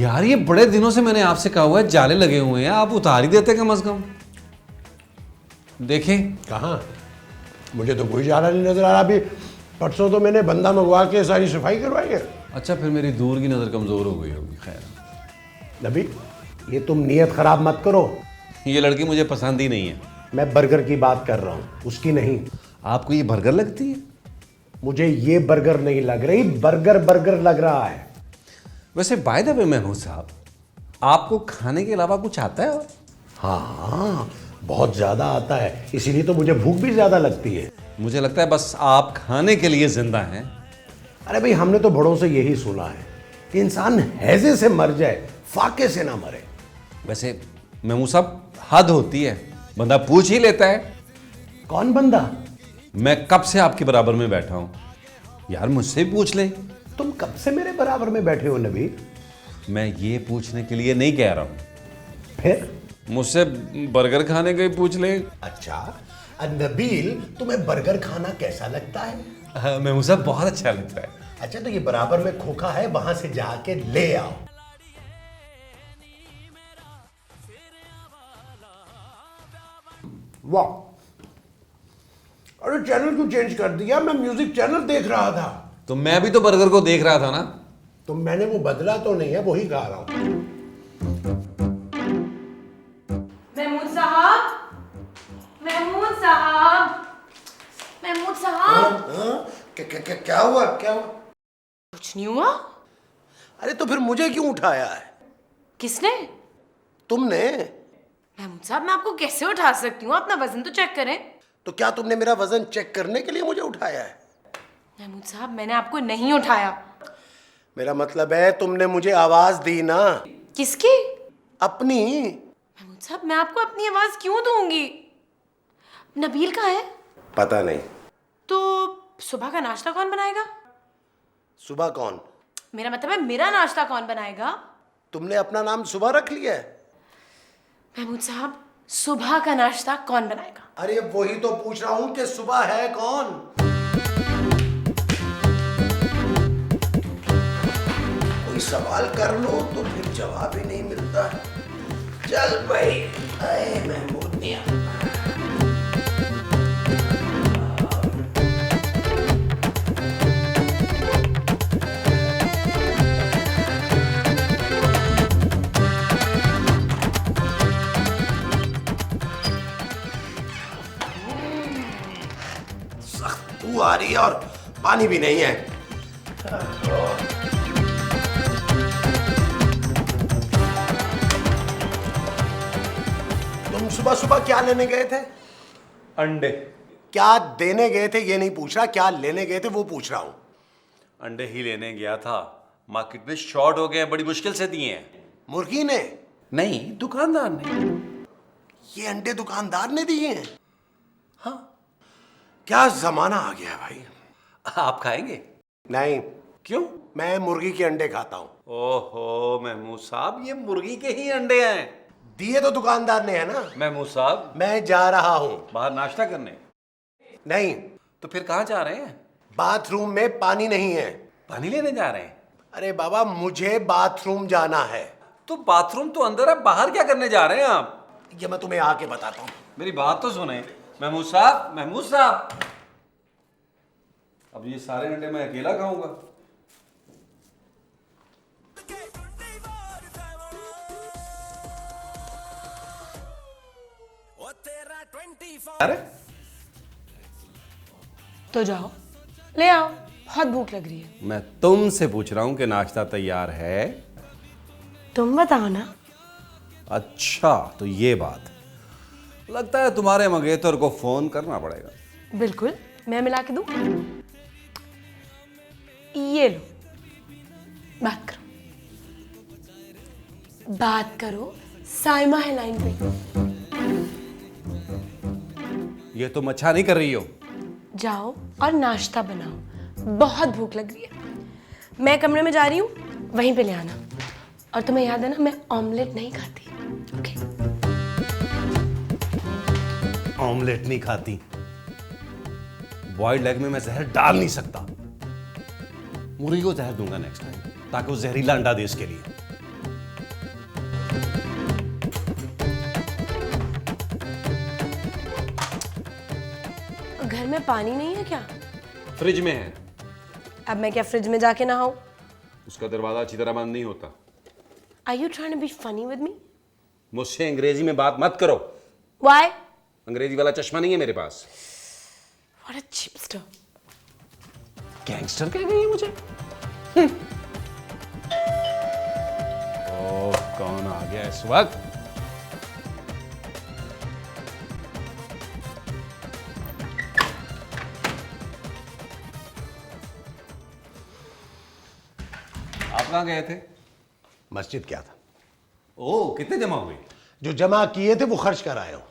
यार ये बड़े दिनों से मैंने आपसे कहा हुआ है जाले लगे हुए हैं, आप उतार ही देते कम से कम। देखें। कहाँ? मुझे तो कोई जाला नहीं नजर आ रहा। अभी परसों तो मैंने बंदा मंगवा के सारी सफाई करवाई है। अच्छा, फिर मेरी दूर की नज़र कमज़ोर हो गई होगी। खैर नबी, ये तुम नियत खराब मत करो। ये लड़की मुझे पसंद ही नहीं है। मैं बर्गर की बात कर रहा हूँ, उसकी नहीं। आपको ये बर्गर लगती है? मुझे ये बर्गर नहीं लग रही, बर्गर बर्गर लग रहा है। वैसे बाय द वे महमूद साहब, आपको खाने के अलावा कुछ आता है? और हाँ, बहुत ज्यादा आता है, इसीलिए तो मुझे भूख भी ज्यादा लगती है। मुझे लगता है बस आप खाने के लिए जिंदा हैं। अरे भाई, हमने तो बड़ों से यही सुना है कि इंसान हैजे से मर जाए, फाके से ना मरे। वैसे महमूद साहब, हद होती है, बंदा पूछ ही लेता है। कौन बंदा? मैं कब से आपके बराबर में बैठा हूं, यार मुझसे भी पूछ ले। तुम कब से मेरे बराबर में बैठे हो नबी? मैं ये पूछने के लिए नहीं कह रहा हूं, फिर मुझसे बर्गर खाने का ही पूछ ले। अच्छा, नबील, तुम्हें बर्गर खाना कैसा लगता है? महमूद साहब, बहुत अच्छा लगता है। अच्छा, तो ये बराबर में खोखा है, वहां से जाके ले आओ। वाह, अरे चैनल क्यों चेंज कर दिया? मैं म्यूजिक चैनल देख रहा था। तो मैं भी तो बर्गर को देख रहा था ना। तो मैंने वो बदला तो नहीं है, वही गा रहा हूं। महमूद साहब, महमूद साहब, महमूद साहब। क्या हुआ? क्या हुआ? कुछ नहीं हुआ। अरे तो फिर मुझे क्यों उठाया है? किसने? तुमने। महमूद साहब, मैं आपको कैसे उठा सकती हूँ? अपना वजन तो चेक करें। तो क्या तुमने मेरा वजन चेक करने के लिए मुझे उठाया है? महमूद साहब, मैंने आपको नहीं उठाया। मेरा मतलब है तुमने मुझे आवाज दी ना। किसकी? अपनी। महमूद साहब, मैं आपको अपनी आवाज क्यों दूंगी? नबील कहाँ है? पता नहीं। तो सुबह का नाश्ता कौन बनाएगा? सुबह कौन? मेरा मतलब है, मेरा नाश्ता कौन बनाएगा? तुमने अपना नाम सुबह रख लिया है? महमूद साहब, सुबह का नाश्ता कौन बनाएगा? अरे वही तो पूछ रहा हूं कि सुबह है कौन? कोई सवाल कर लो तो फिर जवाब ही नहीं मिलता। चल भाई, आए महमूद मियां। सख्त आ रही है और पानी भी नहीं है। तुम सुबह सुबह क्या लेने गए थे? अंडे। क्या देने गए थे ये नहीं पूछ रहा, क्या लेने गए थे वो पूछ रहा हूं। अंडे ही लेने गया था, मार्केट में शॉर्ट हो गए, बड़ी मुश्किल से दिए हैं। मुर्गी ने? नहीं, दुकानदार ने। ये अंडे दुकानदार ने दिए हैं? हाँ, क्या जमाना आ गया है भाई। आप खाएंगे? नहीं। क्यों? मैं मुर्गी के अंडे खाता हूं। ओहो महमूद साहब, ये मुर्गी के ही अंडे हैं। दिए तो दुकानदार ने है ना। महमूद साहब, मैं जा रहा हूं। बाहर नाश्ता करने? नहीं। तो फिर कहाँ जा रहे हैं? बाथरूम में पानी नहीं है। पानी लेने जा रहे हैं? अरे बाबा, मुझे बाथरूम जाना है। तो बाथरूम तो अंदर है, बाहर क्या करने जा रहे हैं आप? ये मैं तुम्हें आके बताता हूँ। मेरी बात तो सुने महमूद साहब। महमूद साहब, अब ये सारे अंडे मैं अकेला खाऊंगा? अरे तो जाओ, ले आओ, बहुत भूख लग रही है। मैं तुमसे पूछ रहा हूं कि नाश्ता तैयार है? तुम बताओ ना। अच्छा, तो ये बात। लगता है तुम्हारे मंगेतर को फोन करना पड़ेगा। बिल्कुल, मैं मिला के दूं। ये लो, बात करो, बात करो। साइमा है लाइन पे। ये तुम अच्छा नहीं कर रही हो। जाओ और नाश्ता बनाओ, बहुत भूख लग रही है। मैं कमरे में जा रही हूँ, वहीं पे ले आना। और तुम्हें याद है ना, मैं ऑमलेट नहीं खाती। ओके? ऑमलेट नहीं खाती? बॉइल्ड एग में मैं जहर डाल नहीं सकता। मुर्गी को जहर दूंगा नेक्स्ट टाइम, ताकि वो जहरीला अंडा दे इसके लिए। घर में पानी नहीं है क्या? फ्रिज में है। अब मैं क्या फ्रिज में जाके नहाऊं? उसका दरवाजा अच्छी तरह बंद नहीं होता। Are you trying to be funny with me? मुझसे अंग्रेजी में बात मत करो। Why? अंग्रेजी वाला चश्मा नहीं है मेरे पास। What a chipster. गैंगस्टर कह गई है मुझे। ओह, कौन आ गया इस वक्त? आप कहाँ गए थे? मस्जिद क्या था? ओह, कितने जमा हुए? जो जमा किए थे वो खर्च कर आया हूं।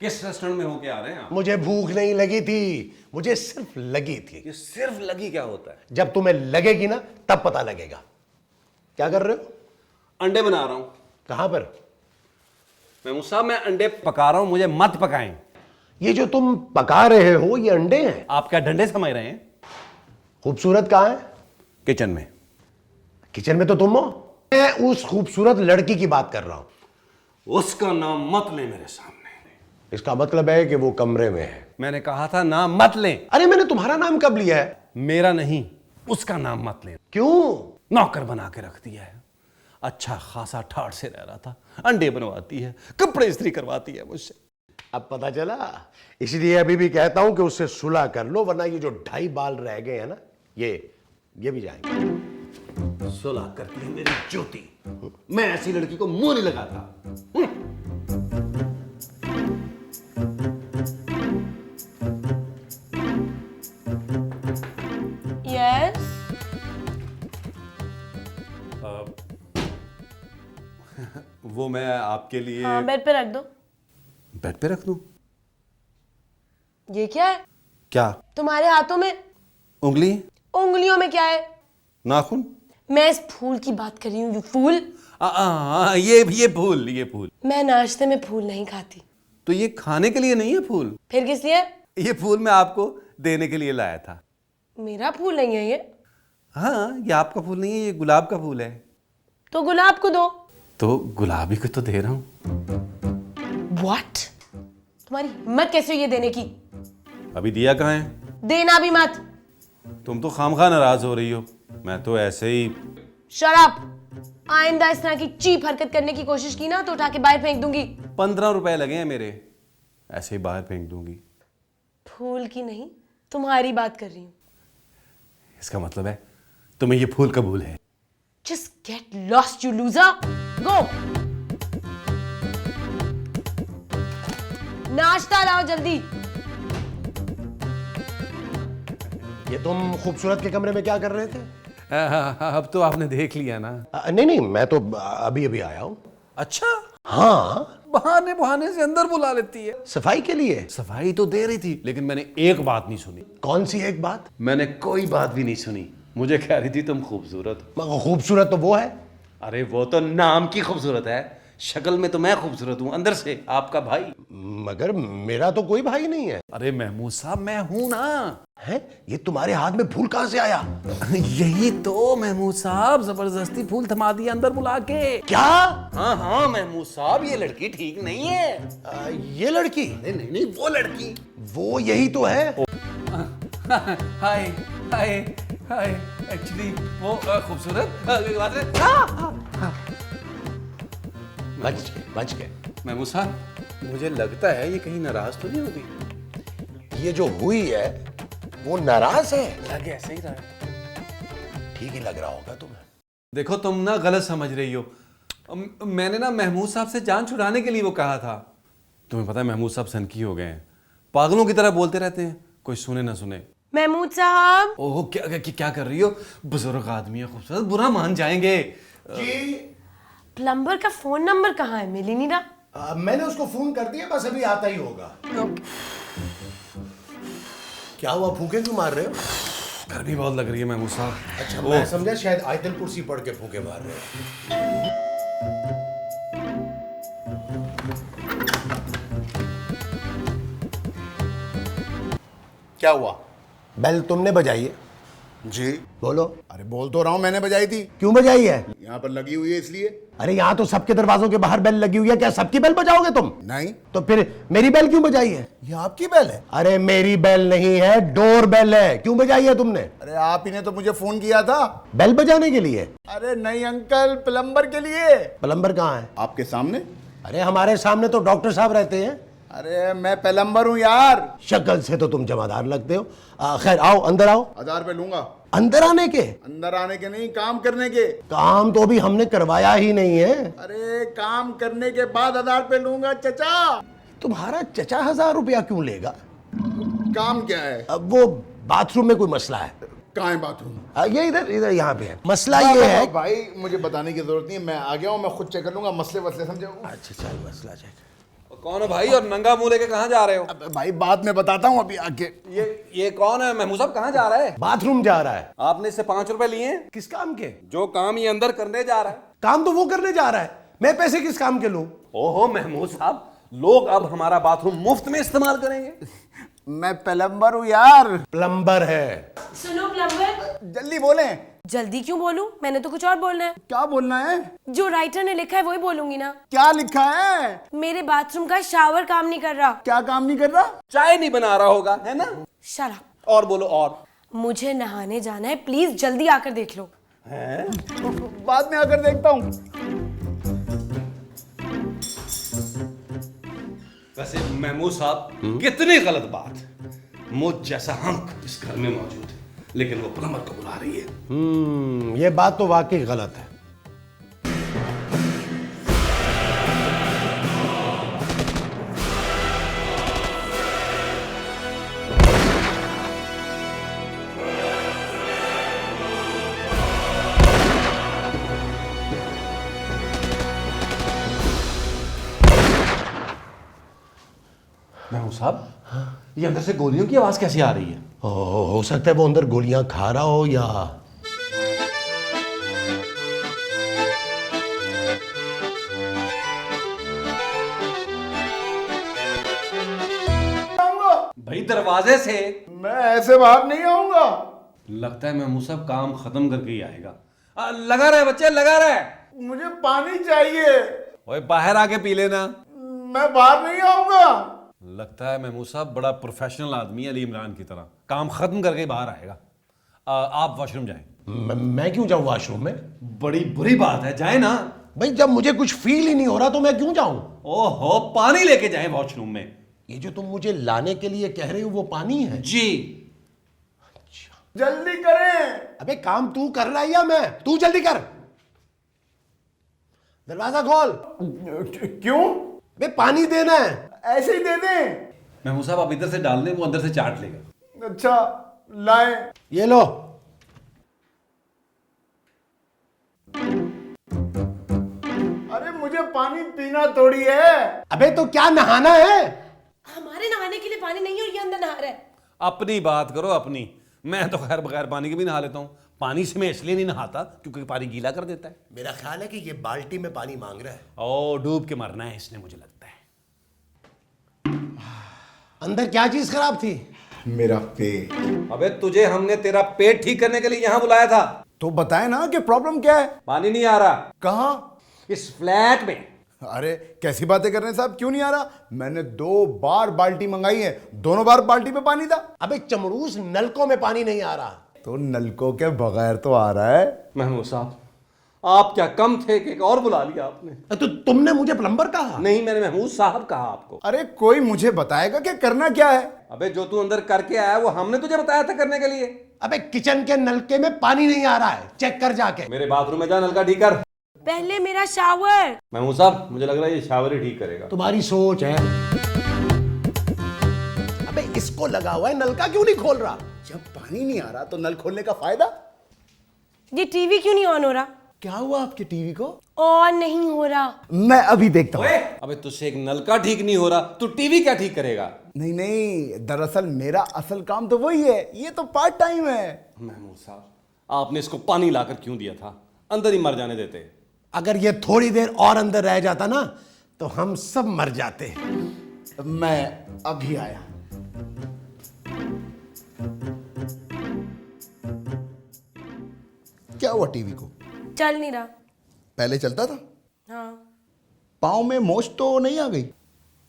किस रेस्टोरेंट में होके आ रहे हैं आप? मुझे भूख नहीं लगी थी, मुझे सिर्फ लगी थी। ये सिर्फ लगी क्या होता है? जब तुम्हें लगेगी ना तब पता लगेगा। क्या कर रहे हो? अंडे बना रहा हूं। कहां पर? महमूद साहब, मैं अंडे पका रहा हूं, मुझे मत पकाएं। ये जो तुम पका रहे हो ये अंडे हैं? आप क्या डंडे समझ रहे हैं? खूबसूरत कहां है? किचन में। किचन में तो तुम हो। मैं उस खूबसूरत लड़की की बात कर रहा हूं। उसका नाम मत ले मेरे सामने। इसका मतलब है कि वो कमरे में है। मैंने कहा था नाम मत ले। अरे मैंने तुम्हारा नाम कब लिया है? मेरा नहीं, उसका नाम मत ले। क्यों? नौकर बना के रख दिया है। अच्छा खासा ठाठ से रह रहा था, अंडे बनवाती है, कपड़े इस्त्री करवाती है मुझसे। अब पता चला। इसलिए अभी भी कहता हूं कि उससे सुलह कर लो, वरना ये जो 2.5 बाल रह गए हैं ना, ये भी जाएंगे। सुलह करती है मेरी ज्योति। मैं ऐसी लड़की को मुंह नहीं लगाता। Yes. वो मैं आपके लिए हाँ, बेड पे रख दो। बेड पे रख दूं? ये क्या है? क्या? तुम्हारे हाथों में उंगली? उंगलियों में क्या है? नाखून? मैं इस फूल की बात कर रही हूँ, यू फूल। ये फूल। मैं नाश्ते में फूल नहीं खाती। तो ये खाने के लिए नहीं है फूल। फिर किस लिए? ये फूल मैं आपको देने के लिए लाया था। मेरा फूल नहीं है ये। हाँ, ये आपका फूल नहीं है, ये गुलाब का फूल है। तो गुलाब को दो। तो गुलाबी को तो दे रहा हूँ। What? तुम्हारी हिम्मत कैसे हुई ये देने की? अभी दिया कहाँ है? देना भी मत। तुम तो खामखा नाराज हो रही हो। मैं तो ऐसे ही। Shut up! आइंदा इस तरह की चीप हरकत करने की कोशिश की ना तो उठा के बाहर फेंक दूंगी। 15 रुपए लगे हैं मेरे, ऐसे ही बाहर फेंक दूंगी। फूल की नहीं, तुम्हारी बात कर रही हूँ। इसका मतलब है तुम्हें ये फूल कबूल है? Just get lost, you loser! Go! नाश्ता लाओ जल्दी। ये तुम खूबसूरत के कमरे में क्या कर रहे थे? अब तो आपने देख लिया ना। नहीं, मैं तो अभी अभी आया हूं। अच्छा, हाँ, बहाने से अंदर बुला लेती है। सफाई के लिए। सफाई तो दे रही थी, लेकिन मैंने एक बात नहीं सुनी। कौन सी एक बात? मैंने कोई बात भी नहीं सुनी। मुझे कह रही थी तुम खूबसूरत हो। मगर खूबसूरत तो वो है। अरे वो तो नाम की खूबसूरत है, शक्ल में तो मैं खूबसूरत हूँ, अंदर से आपका भाई। मगर मेरा तो कोई भाई नहीं है। अरे महमूद साहब, मैं हूं ना। है? ये तुम्हारे हाथ में फूल कहां से आया? यही तो महमूद साहब, जबरदस्ती फूल थमा दिया अंदर बुला के। क्या? हाँ महमूद साहब, ये लड़की ठीक नहीं है। ये लड़की? नहीं, वो लड़की। वो यही तो है। हाय हाय हाय, एक्चुअली वो खूबसूरत। बच गए। महमूद साहब, मुझे लगता है ये कहीं नाराज तो नहीं होगी। ये जो हुई है वो नाराज है। लग ऐसे ही रहा है। ठीक ही लग रहा होगा तुम्हें। देखो, तुम ना गलत समझ रही हो। मैंने ना महमूद साहब से जान छुड़ाने के लिए वो कहा था। तुम्हें पता है महमूद साहब सनकी हो गए हैं, पागलों की तरह बोलते रहते हैं, कोई सुने ना सुने। महमूद साहब। ओह, क्या कर रही हो? बुजुर्ग आदमी है, खूबसूरत, बुरा मान जाएंगे। जी, प्लम्बर का फोन नंबर कहाँ है? मिल ही नहीं रहा। मैंने उसको फोन कर दिया, बस अभी आता ही होगा। क्या हुआ, फूके क्यों मार रहे हो? गर्मी बहुत लग रही है महमूद साहब। अच्छा, मैं समझा शायद आयतल कुर्सी पढ़ के फूके मार रहे हो। क्या हुआ? बेल तुमने बजाई है? जी। बोलो। अरे बोल तो रहा हूँ, मैंने बजाई थी। क्यों बजाई है? यहाँ पर लगी हुई है इसलिए। अरे यहाँ तो सबके दरवाजों के बाहर बेल लगी हुई है, क्या सबकी बेल बजाओगे तुम? नहीं। तो फिर मेरी बेल क्यों बजाई है? ये आपकी बेल है? अरे मेरी बेल नहीं है, डोर बेल है। क्यों बजाई है तुमने? अरे आप ही ने तो मुझे फोन किया था। बेल बजाने के लिए? अरे नहीं अंकल, प्लम्बर के लिए। प्लम्बर कहाँ है? आपके सामने। अरे हमारे सामने तो डॉक्टर साहब रहते हैं। अरे मैं प्लम्बर हूँ यार। शक्ल से तो तुम जमादार लगते हो। खैर आओ, अंदर आओ। 1000 रुपये लूंगा। अंदर आने के? अंदर आने के नहीं, काम करने के। काम तो अभी हमने करवाया ही नहीं है। अरे काम करने के बाद 1000 रुपये लूंगा चचा। तुम्हारा चचा 1000 रुपया क्यों लेगा? काम क्या है? अब वो बाथरूम में कोई मसला है। कहाँ है बाथरूम? ये इधर इधर यहाँ पे है। मसला ये है। भाई मुझे बताने की जरूरत नहीं है, मैं आ गया हूँ, मैं खुद चेक कर लूंगा। मसले वसले समझे? अच्छा चल, मसला चेक। कौन हो भाई, और नंगा मुंह लेके कहाँ जा रहे हो? अब भाई बाद में बताता हूँ, अभी आके। ये कौन है? महमूद साहब कहाँ जा रहा है? बाथरूम जा रहा है। आपने इससे 5 रुपए लिए हैं? किस काम के? जो काम ये अंदर करने जा रहा है। काम तो वो करने जा रहा है, मैं पैसे किस काम के लूं? ओहो महमूद साहब, लोग अब हमारा बाथरूम मुफ्त में इस्तेमाल करेंगे। मैं प्लम्बर हूँ यार। प्लम्बर है। सुनो प्लम्बर, जल्दी बोले। जल्दी क्यों बोलूं? मैंने तो कुछ और बोलना है। क्या बोलना है? जो राइटर ने लिखा है वही बोलूंगी ना। क्या लिखा है? मेरे बाथरूम का शावर काम नहीं कर रहा। क्या काम नहीं कर रहा? चाय नहीं बना रहा होगा, है ना? Shut up. और बोलो। और मुझे नहाने जाना है, प्लीज जल्दी आकर देख लो। बाद में आकर देखता हूँ। वैसे महमूद साहब, कितनी गलत बात। मुझ जैसा हंक इस घर में मौजूद है, लेकिन वो प्लम्बर को बुला रही है। ये बात तो वाकई गलत है। महमूद साहब, ये अंदर से गोलियों की आवाज कैसी आ रही है? हो सकता है वो अंदर गोलियां खा रहा हो, या भाई दरवाजे से। मैं ऐसे बाहर नहीं आऊंगा। लगता है महमूद साहब काम खत्म करके ही आएगा। लगा रहे बच्चे, लगा रहे। मुझे पानी चाहिए। ओए बाहर आके पी लेना। मैं बाहर नहीं आऊंगा। लगता है महमूद साहब बड़ा प्रोफेशनल आदमी है, अली इमरान की तरह। काम खत्म करके बाहर आएगा। आप वॉशरूम जाएं। मैं क्यों जाऊं वॉशरूम में? बड़ी बुरी बात है, जाए ना। भाई जब मुझे कुछ फील ही नहीं हो रहा तो मैं क्यों जाऊं? ओहो, पानी लेके जाएं वॉशरूम में। ये जो तुम मुझे लाने के लिए कह रहे हो वो पानी है? जी। जल्दी करें। अबे काम तू कर रहा है या मैं? तू जल्दी कर, दरवाजा खोल। क्यों? बे पानी देना है। ऐसे ही दे दें? महमूद साहब आप इधर से डाल दें, वो अंदर से चाट लेगा। अच्छा लाए। ये लो। अरे मुझे पानी पीना थोड़ी है। अबे तो क्या नहाना है? हमारे नहाने के लिए पानी नहीं है और ये अंदर नहा रहा है। अपनी बात करो अपनी। मैं तो खैर बगैर पानी के भी नहा लेता हूँ। पानी से मैं इसलिए नहीं नहाता क्योंकि पानी गीला कर देता है। मेरा ख्याल है कि ये बाल्टी में पानी मांग रहा है। ओ, डूब के मरना है इसने, मुझे लगता है। अंदर क्या चीज खराब थी? मेरा पेट। अबे तुझे हमने तेरा पेट ठीक करने के लिए यहाँ बुलाया था। तो बताए ना कि प्रॉब्लम क्या है। पानी नहीं आ रहा कहाँ? इस फ्लैट में। अरे कैसी बातें कर रहे हैं साहब, क्यों नहीं आ रहा? मैंने 2 बार बाल्टी मंगाई है, दोनों बार बाल्टी में पानी था। अबे चमरूस, नलकों में पानी नहीं आ रहा। तो नलकों के बगैर तो आ रहा है। महमूद साहब, आप क्या कम थे कि एक और बुला लिया आपने? तो तुमने मुझे प्लम्बर कहा? नहीं, मैंने महमूद साहब कहा आपको। अरे कोई मुझे बताएगा कि करना क्या है। अबे जो तू अंदर करके आया वो हमने तुझे बताया था करने के लिए। अबे किचन के नलके में पानी नहीं आ रहा है, चेक कर जाके। मेरे बाथरूम में जा, नलका ठीक कर। पहले मेरा शावर। महमूद साहब, मुझे लग रहा है ये शावर ही ठीक करेगा। तुम्हारी सोच है। अबे इसको लगा हुआ है, नलका क्यों नहीं खोल रहा? जब पानी नहीं आ रहा तो नल खोलने का फायदा। ये टीवी क्यों नहीं ऑन हो रहा? क्या हुआ आपके टीवी को? ऑन नहीं हो रहा। मैं अभी देखता हूँ। अबे तुझसे एक नलका ठीक नहीं हो रहा, तू टीवी क्या ठीक करेगा? नहीं नहीं, दरअसल मेरा असल काम तो वही है, ये तो पार्ट टाइम है। महमूद साहब, आपने इसको पानी लाकर क्यों दिया था? अंदर ही मर जाने देते। अगर ये थोड़ी देर और अंदर रह जाता ना तो हम सब मर जाते। मैं अभी आया। क्या हुआ टीवी को? चल नहीं रहा। पहले चलता था। हाँ। पाँव में मोच तो नहीं आ गई?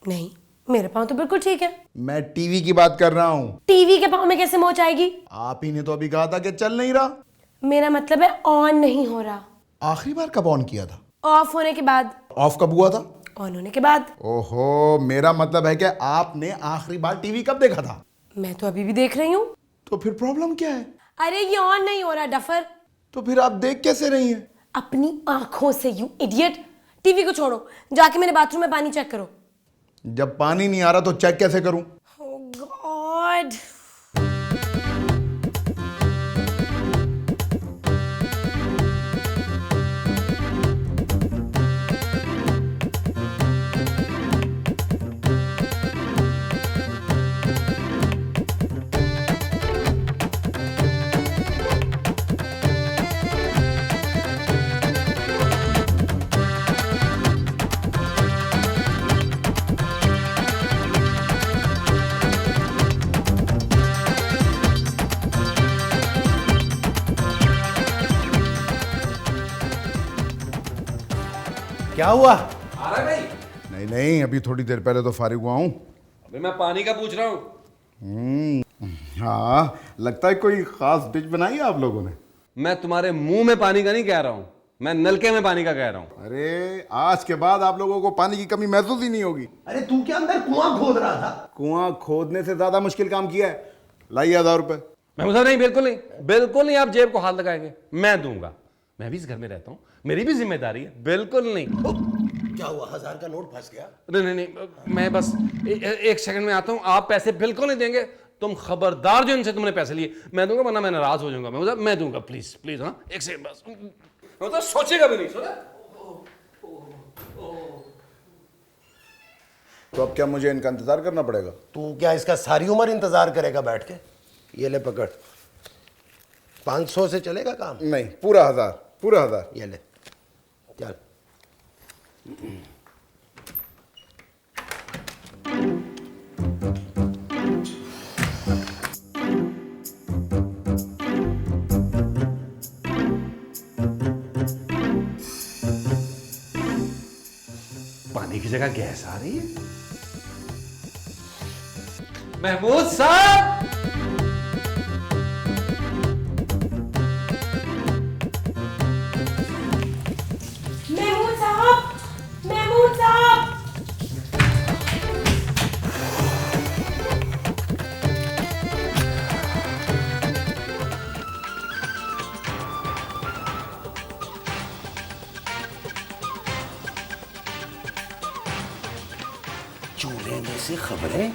नहीं, मेरे पाँव तो बिल्कुल ठीक है। मैं टीवी की बात कर रहा हूँ। टीवी के पाँव में कैसे मोच आएगी? आप ही ने तो अभी कहा था कि चल नहीं रहा। मेरा मतलब है ऑन नहीं हो रहा। आखिरी बार कब ऑन किया था? ऑफ होने के बाद। ऑफ कब हुआ था? ऑन होने के बाद। ओहो, मेरा मतलब है कि आपने आखिरी बार टीवी कब देखा था? मैं तो अभी भी देख रही हूँ। तो फिर प्रॉब्लम क्या है? अरे ये ऑन नहीं हो रहा डफर। तो फिर आप देख कैसे रही हैं? अपनी आंखों से, यू इडियट। टीवी को छोड़ो, जाके मेरे बाथरूम में पानी चेक करो। जब पानी नहीं आ रहा तो चेक कैसे करूं? ओह गॉड। क्या हुआ? आ रहा है भाई? नहीं नहीं, अभी थोड़ी देर पहले तो फारिग हुआ हूं। अबे मैं पानी का पूछ रहा हूँ। हाँ, लगता है कोई खास डिश बनाई है आप लोगों ने। मैं तुम्हारे मुंह में पानी का नहीं कह रहा हूँ, मैं नलके में पानी का कह रहा हूँ। अरे आज के बाद आप लोगों को पानी की कमी महसूस ही नहीं होगी। अरे तू क्या अंदर कुआं खोद रहा था? कुआं खोदने से ज्यादा मुश्किल काम किया है। लाइए 1000 रुपए। महमूद साहब नहीं, बिल्कुल नहीं, बिल्कुल नहीं। आप जेब को हाथ लगाएंगे? मैं दूंगा, मैं भी इस घर में रहता हूँ, मेरी भी जिम्मेदारी है। बिल्कुल नहीं। क्या हुआ, 1000 का नोट फंस गया? नहीं नहीं नहीं, मैं बस एक सेकंड में आता हूँ। आप पैसे बिल्कुल नहीं देंगे, तुम खबरदार जो इनसे तुमने पैसे लिए। मैं दूंगा, वरना मैं नाराज हो जाऊंगा। मैं दूंगा, प्लीज प्लीज। हाँ, एक सेकंड बस। तो सोचेगा भी नहीं। सोचा तो अब क्या मुझे इनका इंतजार करना पड़ेगा? तू क्या इसका सारी उम्र इंतजार करेगा बैठ के? ये ले पकड़, 500 से चलेगा काम? नहीं, पूरा 1000, पूरा 1000। ये ले, चल। पानी की जगह गैस आ रही है। महमूद साहब, महमूद साहब, महमूद साहब। चूल्हे में से खबरें